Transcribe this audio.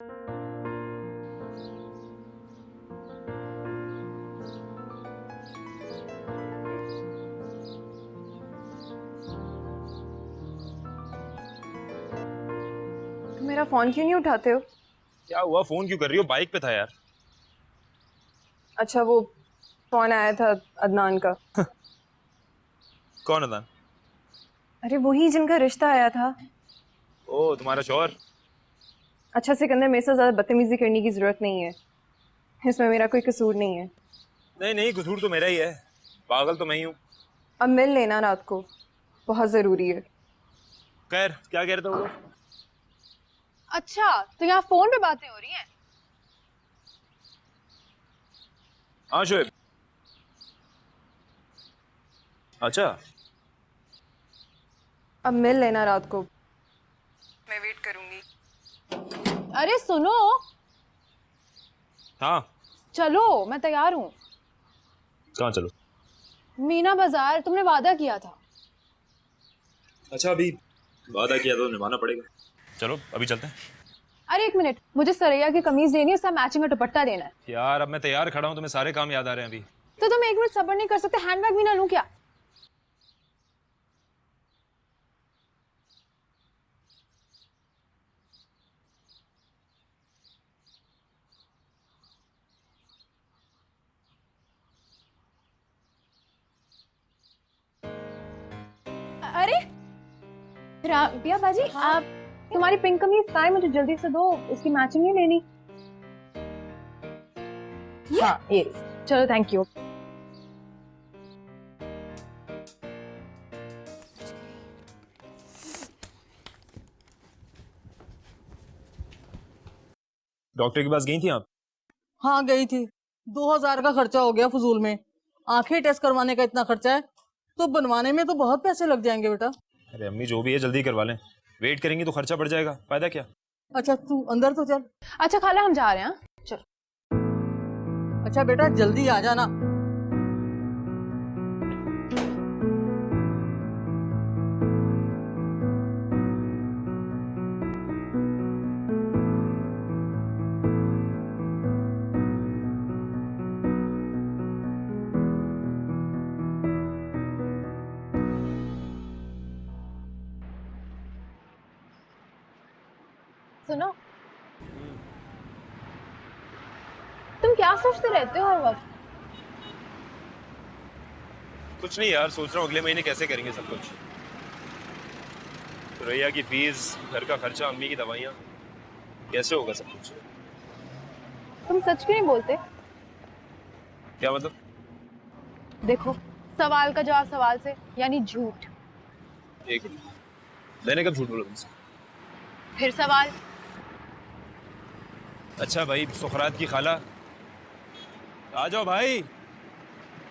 मेरा फोन क्यों नहीं उठाते हो? क्या हुआ? फोन क्यों कर रही हो? बाइक पे था यार। अच्छा, वो फोन आया था अदनान का। कौन अदनान? अरे वही जिनका रिश्ता आया था। ओ, तुम्हारा शौहर। अच्छा सिकंदर, मेरे से ज्यादा बदतमीजी करने की जरूरत नहीं है, इसमें मेरा कोई कसूर नहीं है। नहीं नहीं, कसूर तो मेरा ही है। पागल तो मैं ही हूँ। अब मिल लेना रात को, बहुत जरूरी है। खैर, क्या कह रहे थे वो लोग? अच्छा, तो यहाँ फोन पे बातें हो रही हैं? हाँ शोएब। अच्छा। अब मिल लेना रात को, मैं वेट करूंगी। अरे सुनो, हाँ। चलो मैं तैयार हूँ। कहाँ चलो? मीना बाजार, तुमने वादा किया था। अच्छा, अभी वादा किया तो निभाना पड़ेगा। चलो अभी चलते हैं। अरे एक मिनट, मुझे सरैया की कमीज देनी है, उसका मैचिंग का दुपट्टा देना है। यार अब मैं तैयार खड़ा हूँ, तुम्हें सारे काम याद आ रहे हैं अभी। तो तुम एक मिनट सब्र नहीं कर सकते? हैंडबैग भी ना लूं क्या? अरे राबिया बाजी, आप तुम्हारी पिंक कमीज कहाँ है? मुझे जल्दी से दो, उसकी मैचिंग नहीं लेनी। हाँ ये, चलो थैंक यू। डॉक्टर के पास गई थी आप? हाँ गई थी। 2000 का खर्चा हो गया फजूल में। आंखें टेस्ट करवाने का इतना खर्चा है तो बनवाने में तो बहुत पैसे लग जाएंगे बेटा। अरे अम्मी, जो भी है जल्दी करवा लें। वेट करेंगी तो खर्चा बढ़ जाएगा, फायदा क्या? अच्छा तू अंदर तो चल। अच्छा खाला, हम जा रहे हैं। चलो। अच्छा बेटा जल्दी आ जाना। सुनो, तुम क्या सोचते रहते हो हर वक्त? कुछ नहीं यार, सोच रहा हूँ अगले महीने कैसे करेंगे सब कुछ। सुरैया की फीस, घर का खर्चा, अम्मी की दवाइयाँ, कैसे होगा सब कुछ? तुम सच क्यों नहीं बोलते? क्या मतलब? देखो, सवाल का जवाब सवाल से, यानी झूठ। एक मिनट, मैंने कब झूठ बोला तुमसे? फिर सवाल। अच्छा भाई, सुखरात की खाला, आ जाओ भाई।